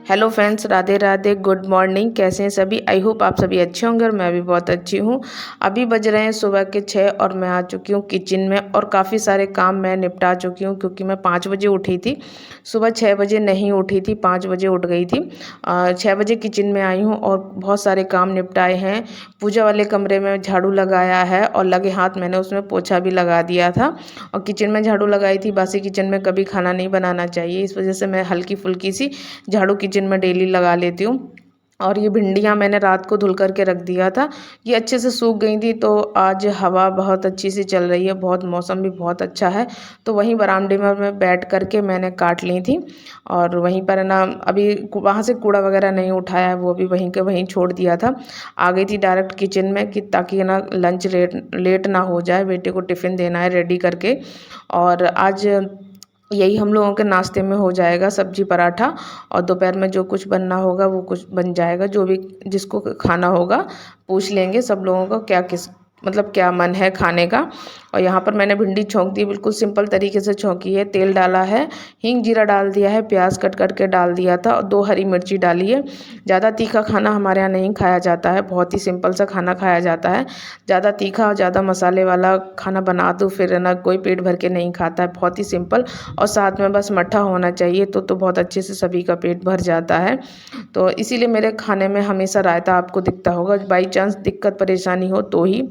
Hello friends, Radhe Radhe, good morning. कैसे हैं सभी? आई होप आप सभी अच्छे होंगे और मैं भी बहुत अच्छी हूँ। अभी बज रहे हैं सुबह के 6 और मैं आ चुकी हूँ किचन में और काफ़ी सारे काम मैं निपटा चुकी हूँ क्योंकि मैं 5 बजे उठी थी। सुबह 6 बजे नहीं उठी थी, 5 बजे उठ गई थी। 6 बजे किचन में आई हूँ और बहुत सारे काम निपटाए हैं। पूजा वाले कमरे में झाड़ू लगाया है और लगे हाथ मैंने उसमें पोछा भी लगा दिया था और किचन में झाड़ू लगाई थी। बासी किचन में कभी खाना नहीं बनाना चाहिए, इस वजह से मैं हल्की फुल्की सी झाड़ू किचन में डेली लगा लेती हूँ। और ये भिंडियाँ मैंने रात को धुल करके रख दिया था, ये अच्छे से सूख गई थी। तो आज हवा बहुत अच्छी सी चल रही है, बहुत मौसम भी बहुत अच्छा है, तो वहीं बरामदे में मैं बैठ करके मैंने काट ली थी। और वहीं पर है ना, अभी वहाँ से कूड़ा वगैरह नहीं उठाया है, वो भी वहीं के वहीं छोड़ दिया था। आ गई थी डायरेक्ट किचन में कि ताकि ना लंच लेट ना हो जाए, बेटे को टिफ़िन देना है रेडी करके। और आज यही हम लोगों के नाश्ते में हो जाएगा, सब्जी पराठा। और दोपहर में जो कुछ बनना होगा वो कुछ बन जाएगा, जो भी जिसको खाना होगा पूछ लेंगे सब लोगों को क्या किस मतलब क्या मन है खाने का। और यहाँ पर मैंने भिंडी छौंक दी, बिल्कुल सिंपल तरीके से छौंकी है। तेल डाला है, हींग जीरा डाल दिया है, प्याज कट करके डाल दिया था और 2 हरी मिर्ची डाली है। ज़्यादा तीखा खाना हमारे यहाँ नहीं खाया जाता है, बहुत ही सिंपल सा खाना खाया जाता है। ज़्यादा तीखा और ज़्यादा मसाले वाला खाना बना दो फिर है ना, कोई पेट भर के नहीं खाता है। बहुत ही सिंपल और साथ में बस मट्ठा होना चाहिए तो बहुत अच्छे से सभी का पेट भर जाता है। तो इसीलिए मेरे खाने में हमेशा रायता आपको दिखता होगा, बाई चांस दिक्कत परेशानी हो तो ही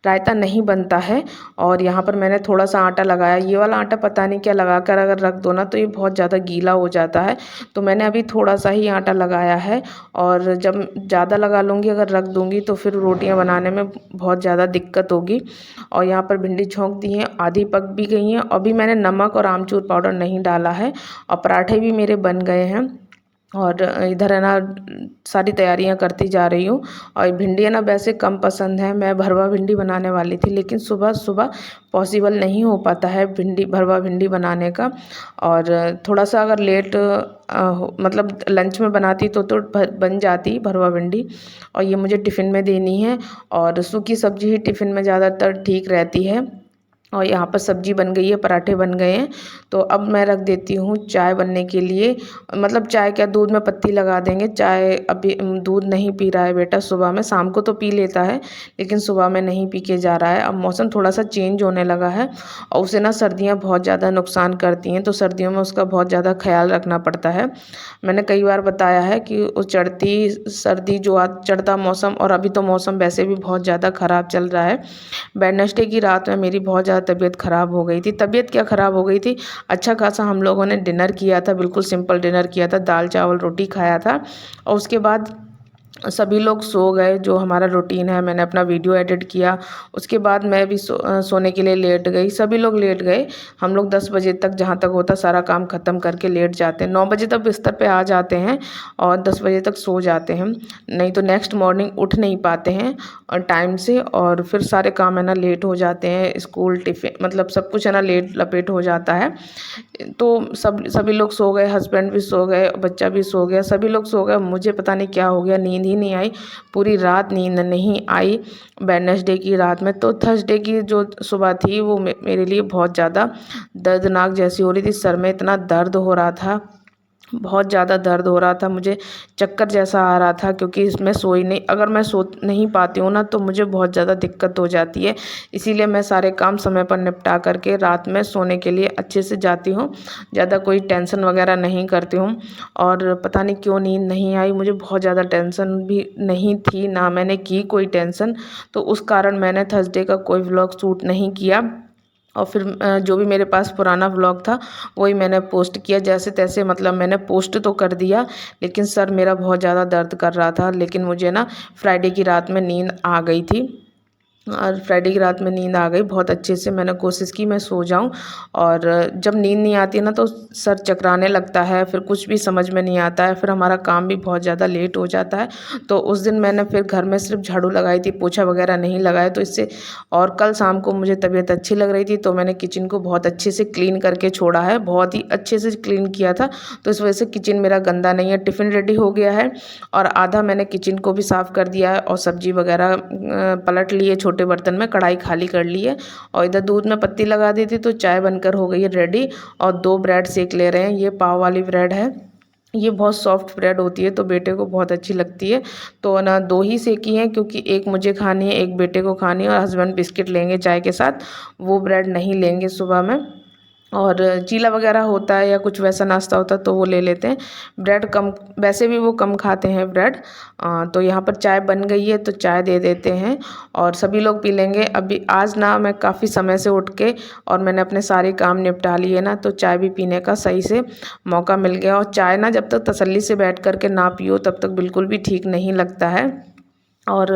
रायता नहीं बनता है। और यहाँ पर मैंने थोड़ा सा आटा लगाया, ये वाला आटा पता नहीं क्या लगा कर अगर रख दो ना तो ये बहुत ज़्यादा गीला हो जाता है, तो मैंने अभी थोड़ा सा ही आटा लगाया है। और जब ज़्यादा लगा लूँगी, अगर रख दूँगी तो फिर रोटियाँ बनाने में बहुत ज़्यादा दिक्कत होगी। और यहाँ पर भिंडी छौंक दी हैं, आधी पक भी गई हैं। अभी मैंने नमक और आमचूर पाउडर नहीं डाला है और पराठे भी मेरे बन गए हैं। और इधर है ना सारी तैयारियां करती जा रही हूँ। और भिंडी है ना वैसे कम पसंद है, मैं भरवा भिंडी बनाने वाली थी लेकिन सुबह सुबह पॉसिबल नहीं हो पाता है भरवा भिंडी बनाने का। और थोड़ा सा अगर लेट मतलब लंच में बनाती तो बन जाती भरवा भिंडी। और ये मुझे टिफ़िन में देनी है और सूखी सब्जी ही टिफ़िन में ज़्यादातर ठीक रहती है। और यहाँ पर सब्जी बन गई है, पराठे बन गए हैं। तो अब मैं रख देती हूँ चाय बनने के लिए। मतलब चाय क्या, दूध में पत्ती लगा देंगे। चाय अभी दूध नहीं पी रहा है बेटा सुबह में, शाम को तो पी लेता है लेकिन सुबह में नहीं पी के जा रहा है। अब मौसम थोड़ा सा चेंज होने लगा है और उसे ना सर्दियाँ बहुत ज़्यादा नुकसान करती हैं, तो सर्दियों में उसका बहुत ज़्यादा ख्याल रखना पड़ता है। मैंने कई बार बताया है कि उस चढ़ती सर्दी जो चढ़ता मौसम, और अभी तो मौसम वैसे भी बहुत ज़्यादा ख़राब चल रहा है। वेडनेसडे की रात में मेरी बहुत ज़्यादा तबीयत ख़राब हो गई थी। तबीयत क्या ख़राब हो गई थी, अच्छा खासा हम लोगों ने डिनर किया था, बिल्कुल सिंपल डिनर किया था, दाल चावल रोटी खाया था। और उसके बाद सभी लोग सो गए, जो हमारा रूटीन है। मैंने अपना वीडियो एडिट किया, उसके बाद मैं भी सोने के लिए लेट गई, सभी लोग लेट गए। हम लोग 10 बजे तक जहाँ तक होता सारा काम ख़त्म करके लेट जाते हैं। 9 बजे तक बिस्तर पे आ जाते हैं और 10 बजे तक सो जाते हैं, नहीं तो नेक्स्ट मॉर्निंग उठ नहीं पाते हैं और टाइम से। और फिर सारे काम है ना लेट हो जाते हैं, स्कूल टिफ़िन मतलब सब कुछ है ना लेट लपेट हो जाता है। तो सभी लोग सो गए, हस्बैंड भी सो गए, बच्चा भी सो गया, सभी लोग सो गए। मुझे पता नहीं क्या हो गया, नींद ही नहीं आई, पूरी रात नींद नहीं आई वेडनेसडे की रात में। तो थर्सडे की जो सुबह थी वो मेरे लिए बहुत ज़्यादा दर्दनाक जैसी हो रही थी। सर में इतना दर्द हो रहा था, बहुत ज़्यादा दर्द हो रहा था, मुझे चक्कर जैसा आ रहा था क्योंकि इसमें सोई नहीं, अगर मैं सो नहीं पाती हूँ ना तो मुझे बहुत ज़्यादा दिक्कत हो जाती है। इसीलिए मैं सारे काम समय पर निपटा करके रात में सोने के लिए अच्छे से जाती हूँ, ज़्यादा कोई टेंशन वगैरह नहीं करती हूँ। और पता नहीं क्यों नींद नहीं आई, मुझे बहुत ज़्यादा टेंशन भी नहीं थी, ना मैंने की कोई टेंशन, तो उस कारण मैंने थर्सडे का कोई व्लॉग शूट नहीं किया। और फिर जो भी मेरे पास पुराना व्लॉग था वही मैंने पोस्ट किया जैसे तैसे, मतलब मैंने पोस्ट तो कर दिया लेकिन सर मेरा बहुत ज़्यादा दर्द कर रहा था। लेकिन मुझे ना फ्राइडे की रात में नींद आ गई थी और फ्राइडे की रात में नींद आ गई बहुत अच्छे से। मैंने कोशिश की मैं सो जाऊं, और जब नींद नहीं आती है ना तो सर चकराने लगता है, फिर कुछ भी समझ में नहीं आता है, फिर हमारा काम भी बहुत ज़्यादा लेट हो जाता है। तो उस दिन मैंने फिर घर में सिर्फ झाड़ू लगाई थी, पोछा वगैरह नहीं लगाया, तो इससे और कल शाम को मुझे तबीयत अच्छी लग रही थी तो मैंने किचन को बहुत अच्छे से क्लीन करके छोड़ा है, बहुत ही अच्छे से क्लीन किया था। तो इस वजह से किचन मेरा गंदा नहीं है। टिफ़िन रेडी हो गया है और आधा मैंने किचन को भी साफ़ कर दिया है और सब्जी वगैरह पलट लिए, छोटे बर्तन में कढ़ाई खाली कर ली है। और इधर दूध में पत्ती लगा दी थी तो चाय बनकर हो गई है रेडी। और 2 ब्रेड सेक ले रहे हैं, ये पाव वाली ब्रेड है ये बहुत सॉफ्ट ब्रेड होती है तो बेटे को बहुत अच्छी लगती है। तो ना 2 ही सेकी हैं क्योंकि एक मुझे खानी है, एक बेटे को खानी है और हस्बैंड बिस्किट लेंगे चाय के साथ, वो ब्रेड नहीं लेंगे सुबह में। और चीला वगैरह होता है या कुछ वैसा नाश्ता होता है तो वो ले लेते हैं। ब्रेड कम, वैसे भी वो कम खाते हैं ब्रेड। तो यहाँ पर चाय बन गई है तो चाय दे देते हैं और सभी लोग पी लेंगे। अभी आज ना मैं काफ़ी समय से उठ के और मैंने अपने सारे काम निपटा लिए ना, तो चाय भी पीने का सही से मौका मिल गया। और चाय ना जब तक तसल्ली से बैठ कर के ना पियो तब तक बिल्कुल भी ठीक नहीं लगता है और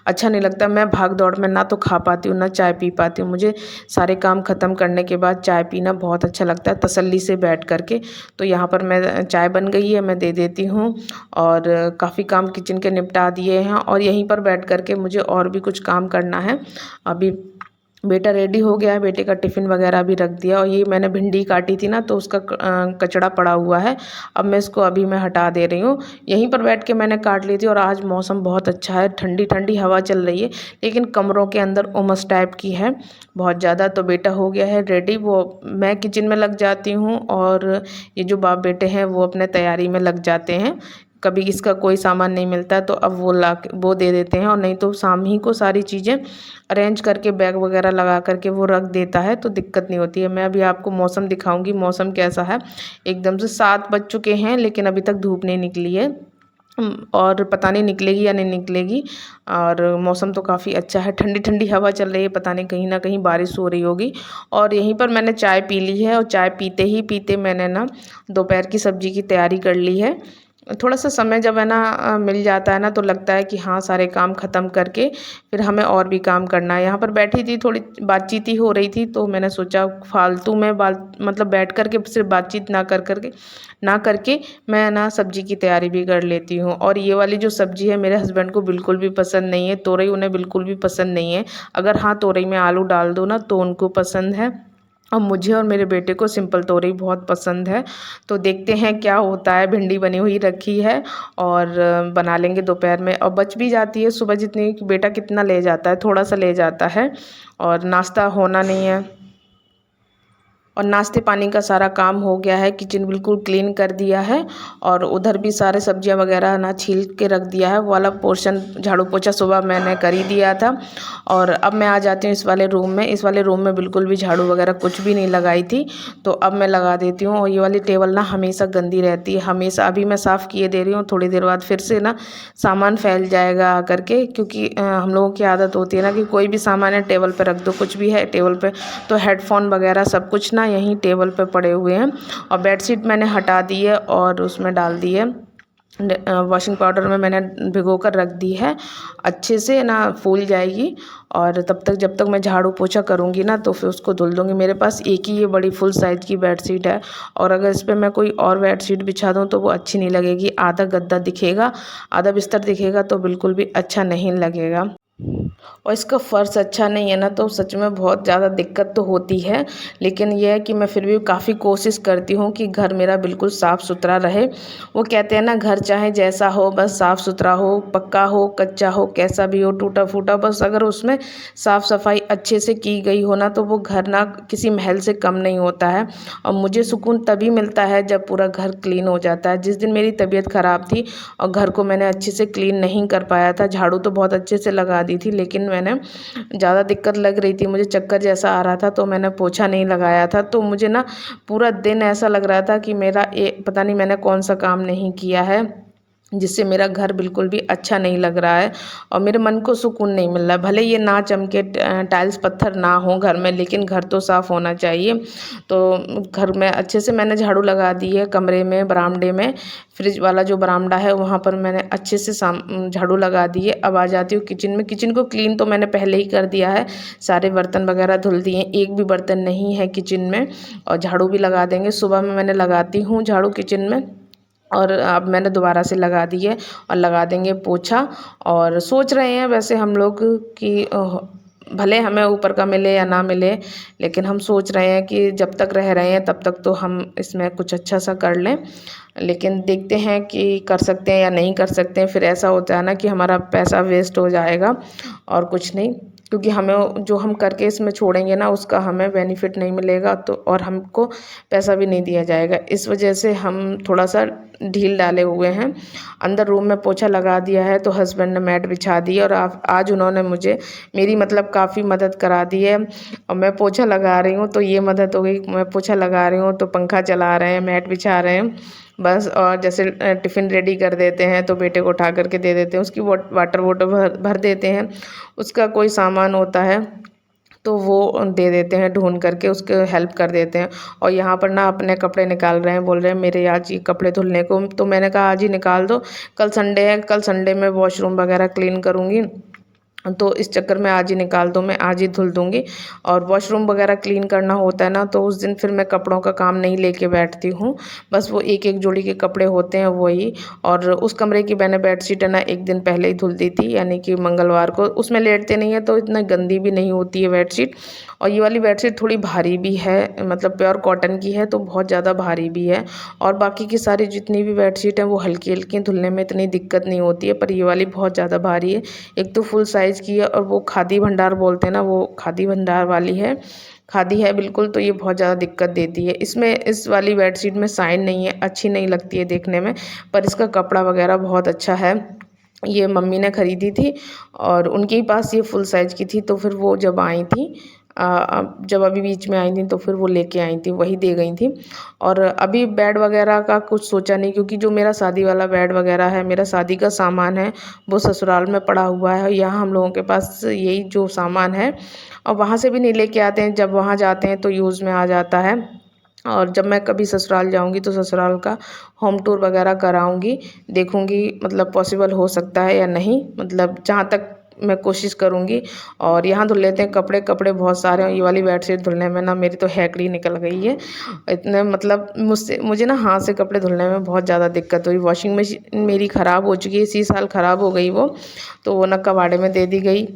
अच्छा नहीं लगता। मैं भाग दौड़ में ना तो खा पाती हूँ ना चाय पी पाती हूँ। मुझे सारे काम ख़त्म करने के बाद चाय पीना बहुत अच्छा लगता है तसल्ली से बैठ कर के। तो यहाँ पर मैं चाय बन गई है, मैं दे देती हूँ और काफ़ी काम किचन के निपटा दिए हैं और यहीं पर बैठ कर के मुझे और भी कुछ काम करना है। अभी बेटा रेडी हो गया है, बेटे का टिफ़िन वगैरह भी रख दिया और ये मैंने भिंडी काटी थी ना तो उसका कचड़ा पड़ा हुआ है। अब मैं इसको अभी मैं हटा दे रही हूँ। यहीं पर बैठ के मैंने काट ली थी और आज मौसम बहुत अच्छा है, ठंडी ठंडी हवा चल रही है लेकिन कमरों के अंदर उमस टाइप की है बहुत ज़्यादा। तो बेटा हो गया है रेडी, वो मैं किचन में लग जाती हूँ और ये जो बाप बेटे हैं वो अपने तैयारी में लग जाते हैं। कभी इसका कोई सामान नहीं मिलता है तो अब वो दे देते हैं और नहीं तो शाम ही को सारी चीज़ें अरेंज करके बैग वगैरह लगा करके वो रख देता है तो दिक्कत नहीं होती है। मैं अभी आपको मौसम दिखाऊंगी, मौसम कैसा है। एकदम से 7 बज चुके हैं लेकिन अभी तक धूप नहीं निकली है और पता नहीं निकलेगी या नहीं निकलेगी। और मौसम तो काफ़ी अच्छा है, ठंडी ठंडी हवा चल रही है, पता नहीं कहीं ना कहीं बारिश हो रही होगी। और यहीं पर मैंने चाय पी ली है और चाय पीते ही पीते मैंने ना दोपहर की सब्ज़ी की तैयारी कर ली है। थोड़ा सा समय जब है ना मिल जाता है ना तो लगता है कि हाँ सारे काम ख़त्म करके फिर हमें और भी काम करना है। यहाँ पर बैठी थी, थोड़ी बातचीत ही हो रही थी तो मैंने सोचा फालतू में मतलब बैठ कर के सिर्फ बातचीत ना करके मैं ना सब्ज़ी की तैयारी भी कर लेती हूँ। और ये वाली जो सब्ज़ी है मेरे हस्बैंड को बिल्कुल भी पसंद नहीं है, तोरई उन्हें बिल्कुल भी पसंद नहीं है। अगर हाँ तोरई में आलू डाल दो ना तो उनको पसंद है और मुझे और मेरे बेटे को सिंपल तोरई बहुत पसंद है। तो देखते हैं क्या होता है। भिंडी बनी हुई रखी है और बना लेंगे दोपहर में और बच भी जाती है सुबह जितनी। बेटा कितना ले जाता है, थोड़ा सा ले जाता है और नाश्ता होना नहीं है। और नाश्ते पानी का सारा काम हो गया है, किचन बिल्कुल क्लीन कर दिया है और उधर भी सारे सब्जियां वगैरह ना छील के रख दिया है। वो वाला पोर्शन झाड़ू पोछा सुबह मैंने कर ही दिया था। और अब मैं आ जाती हूँ इस वाले रूम में। इस वाले रूम में बिल्कुल भी झाड़ू वगैरह कुछ भी नहीं लगाई थी तो अब मैं लगा देती हूँ। और ये वाली टेबल ना हमेशा गंदी रहती है, हमेशा। अभी मैं साफ़ किए दे रही हूँ, थोड़ी देर बाद फिर से ना सामान फैल जाएगा आकर के, क्योंकि हम लोगों की आदत होती है ना कि कोई भी सामान है टेबल पर रख दो, कुछ भी है टेबल पर। तो हेडफोन वगैरह सब कुछ ना यहीं टेबल पे पड़े हुए हैं। और बेडशीट मैंने हटा दी है और उसमें डाल दी है वॉशिंग पाउडर में मैंने भिगो कर रख दी है, अच्छे से ना फूल जाएगी। और तब तक जब तक मैं झाड़ू पोछा करूँगी ना तो फिर उसको धुल दूँगी। मेरे पास एक ही ये बड़ी फुल साइज़ की बेडशीट है और अगर इस पर मैं कोई और बेडशीट बिछा दूँ तो वो अच्छी नहीं लगेगी। आधा गद्दा दिखेगा, आधा बिस्तर दिखेगा तो बिल्कुल भी अच्छा नहीं लगेगा। और इसका फ़र्श अच्छा नहीं है ना तो सच में बहुत ज़्यादा दिक्कत तो होती है। लेकिन यह है कि मैं फिर भी काफ़ी कोशिश करती हूँ कि घर मेरा बिल्कुल साफ़ सुथरा रहे। वो कहते हैं ना, घर चाहे जैसा हो बस साफ़ सुथरा हो, पक्का हो कच्चा हो कैसा भी हो, टूटा फूटा, बस अगर उसमें साफ़ सफाई अच्छे से की गई हो ना तो वो घर ना किसी महल से कम नहीं होता है। और मुझे सुकून तभी मिलता है जब पूरा घर क्लीन हो जाता है। जिस दिन मेरी तबीयत ख़राब थी और घर को मैंने अच्छे से क्लीन नहीं कर पाया था, झाड़ू तो बहुत अच्छे से लगा दी थी लेकिन मैंने ज़्यादा दिक्कत लग रही थी, मुझे चक्कर जैसा आ रहा था तो मैंने पोछा नहीं लगाया था। तो मुझे ना पूरा दिन ऐसा लग रहा था कि मेरा पता नहीं मैंने कौन सा काम नहीं किया है जिससे मेरा घर बिल्कुल भी अच्छा नहीं लग रहा है और मेरे मन को सुकून नहीं मिल रहा है। भले ये ना चमके, टाइल्स पत्थर ना हो घर में, लेकिन घर तो साफ़ होना चाहिए। तो घर में अच्छे से मैंने झाड़ू लगा दी है, कमरे में, बरामदे में, फ्रिज वाला जो बरामदा है वहाँ पर मैंने अच्छे से झाड़ू लगा दी है। अब आ जाती हूँ किचन में। किचन को क्लीन तो मैंने पहले ही कर दिया है, सारे बर्तन वगैरह धुल दिए, एक भी बर्तन नहीं है किचन में। और झाड़ू भी लगा देंगे, सुबह में मैंने लगाती हूँ झाड़ू किचन में और अब मैंने दोबारा से लगा दी है और लगा देंगे पोछा। और सोच रहे हैं वैसे हम लोग कि भले हमें ऊपर का मिले या ना मिले, लेकिन हम सोच रहे हैं कि जब तक रह रहे हैं तब तक तो हम इसमें कुछ अच्छा सा कर लें। लेकिन देखते हैं कि कर सकते हैं या नहीं कर सकते हैं। फिर ऐसा होता है ना कि हमारा पैसा वेस्ट हो जाएगा और कुछ नहीं। क्योंकि हमें जो हम करके इसमें छोड़ेंगे ना उसका हमें बेनिफिट नहीं मिलेगा, तो और हमको पैसा भी नहीं दिया जाएगा। इस वजह से हम थोड़ा सा ढील डाले हुए हैं। अंदर रूम में पोछा लगा दिया है, तो हस्बैंड ने मैट बिछा दी और आज उन्होंने मुझे मेरी मतलब काफ़ी मदद करा दी है। और मैं पोछा लगा रही हूँ तो ये मदद हो गई, मैं पोछा लगा रही हूँ तो पंखा चला रहे हैं, मैट बिछा रहे हैं बस। और जैसे टिफ़िन रेडी कर देते हैं तो बेटे को उठा करके दे देते हैं, उसकी वाटर बोतल भर देते हैं, उसका कोई सामान होता है तो वो दे देते हैं, ढूंढ करके उसके हेल्प कर देते हैं। और यहाँ पर ना अपने कपड़े निकाल रहे हैं, बोल रहे हैं मेरे आज ये कपड़े धुलने को, तो मैंने कहा आज ही निकाल दो, कल संडे है, कल संडे में वॉशरूम वगैरह क्लीन करूँगी, तो इस चक्कर में आज ही निकाल दो, मैं आज ही धुल दूँगी। और वॉशरूम वगैरह क्लीन करना होता है ना, तो उस दिन फिर मैं कपड़ों का काम नहीं लेके बैठती हूँ, बस वो एक एक जोड़ी के कपड़े होते हैं वही। और उस कमरे की मैंने बेडशीट है ना एक दिन पहले ही धुल दी थी, यानी कि मंगलवार को। उसमें लेटते नहीं है तो इतना गंदी भी नहीं होती है बेडशीट। और ये वाली बेडशीट थोड़ी भारी भी है, मतलब प्योर कॉटन की है तो बहुत ज़्यादा भारी भी है। और बाकी की सारी जितनी भी बेडशीट हैं वो हल्की हल्की, धुलने में इतनी दिक्कत नहीं होती है, पर ये वाली बहुत ज़्यादा भारी है। एक तो फुल साइज़ की है और वो खादी भंडार बोलते हैं ना, वो खादी भंडार वाली है, खादी है बिल्कुल, तो ये बहुत ज़्यादा दिक्कत देती है। इसमें इस वाली बेडशीट में साइन नहीं है, अच्छी नहीं लगती है देखने में, पर इसका कपड़ा वगैरह बहुत अच्छा है। ये मम्मी ने ख़रीदी थी और उनके ही पास ये फुल साइज़ की थी, तो फिर वो जब आई थी जब अभी बीच में आई थी तो फिर वो लेके आई थी, वही दे गई थी। और अभी बेड वगैरह का कुछ सोचा नहीं, क्योंकि जो मेरा शादी वाला बेड वगैरह है, मेरा शादी का सामान है, वो ससुराल में पड़ा हुआ है। यहाँ हम लोगों के पास यही जो सामान है, और वहाँ से भी नहीं लेके आते हैं, जब वहाँ जाते हैं तो यूज़ में आ जाता है। और जब मैं कभी ससुराल जाऊंगी तो ससुराल का होम टूर वगैरह कराऊंगी, देखूंगी मतलब पॉसिबल हो सकता है या नहीं, मतलब जहाँ तक मैं कोशिश करूंगी। और यहाँ धुल लेते हैं कपड़े, कपड़े बहुत सारे हैं। ये वाली बेडशीट धुलने में ना मेरी तो हैकड़ी निकल गई है, इतने मतलब मुझे ना हाथ से कपड़े धुलने में बहुत ज़्यादा दिक्कत हुई। वॉशिंग मशीन मेरी ख़राब हो चुकी है, इसी साल ख़राब हो गई वो, तो वो ना कबाड़े में दे दी गई।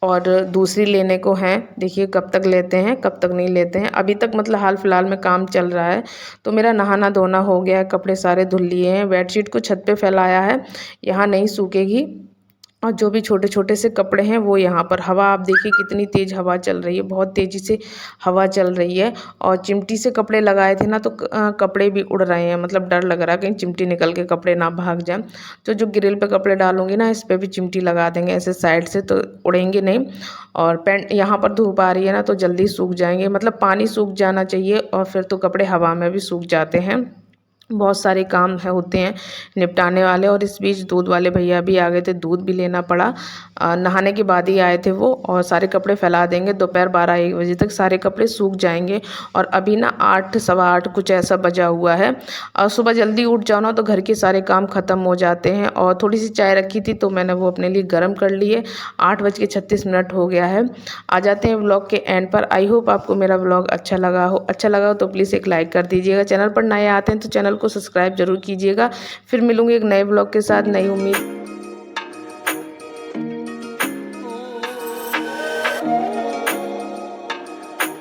और दूसरी लेने को है, देखिए कब तक लेते हैं कब तक नहीं लेते हैं। अभी तक मतलब हाल फिलहाल में काम चल रहा है, तो मेरा नहाना धोना हो गया है, कपड़े सारे धुल लिए हैं, बेडशीट को छत पे फैलाया है, यहाँ नहीं सूखेगी। और जो भी छोटे छोटे से कपड़े हैं वो यहाँ पर, हवा आप देखिए कितनी तेज़ हवा चल रही है, बहुत तेज़ी से हवा चल रही है। और चिमटी से कपड़े लगाए थे ना तो कपड़े भी उड़ रहे हैं, मतलब डर लग रहा है कहीं चिमटी निकल के कपड़े ना भाग जाए। तो जो ग्रिल पे कपड़े डालूंगी ना, इस पर भी चिमटी लगा देंगे ऐसे साइड से, तो उड़ेंगे नहीं। और पैंट यहाँ पर धूप आ रही है ना तो जल्दी सूख जाएंगे, मतलब पानी सूख जाना चाहिए, और फिर तो कपड़े हवा में भी सूख जाते हैं। बहुत सारे काम है होते हैं निपटाने वाले। और इस बीच दूध वाले भैया भी आ गए थे, दूध भी लेना पड़ा। नहाने के बाद ही आए थे वो, और सारे कपड़े फैला देंगे, दोपहर 12-1 बजे तक सारे कपड़े सूख जाएंगे। और अभी ना 8 सवा 8 कुछ ऐसा बजा हुआ है। और सुबह जल्दी उठ जाओ ना तो घर के सारे काम ख़त्म हो जाते हैं। और थोड़ी सी चाय रखी थी तो मैंने वो अपने लिए गर्म कर ली है। 8:36 हो गया है। आ जाते हैं व्लॉग के एंड पर। आई होप आपको मेरा व्लॉग अच्छा लगा हो तो प्लीज़ एक लाइक कर दीजिएगा। चैनल पर नए आते हैं तो चैनल को सब्सक्राइब जरूर कीजिएगा। फिर मिलूंगी एक नए ब्लॉग के साथ, नई उम्मीद।